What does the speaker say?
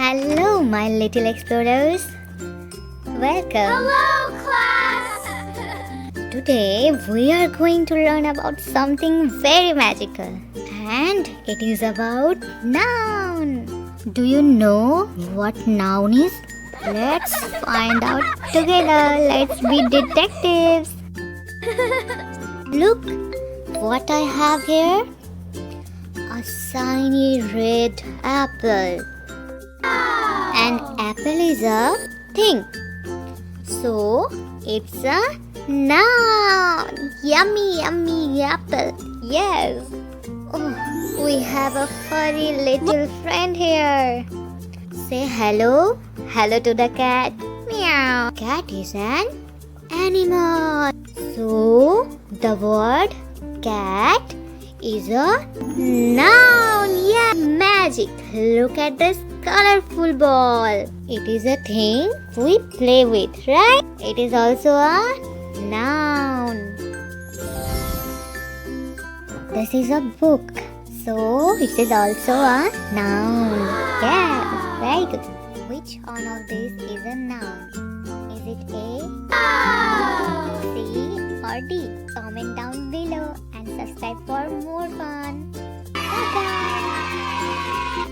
Hello, my little explorers. Welcome. Hello, class! Today we are going to learn about something very magical, and it is about noun. Do you know what noun is? Let's find out together. Let's be detectives. Look what I have here. A shiny red apple. An apple is a thing. So it's a noun. Yummy, yummy apple. Yes. Oh, we have a furry little friend here. Say hello. Hello to the cat. Meow. Cat is an animal. So the word cat is a noun. Yeah, magic. Look at this colorful ball. It is a thing we play with, right? It is also a noun. This is a book. So it is also a noun. Yeah, very good. Which one of these is a noun? Is it A, C or D? Comment down below and subscribe for more fun.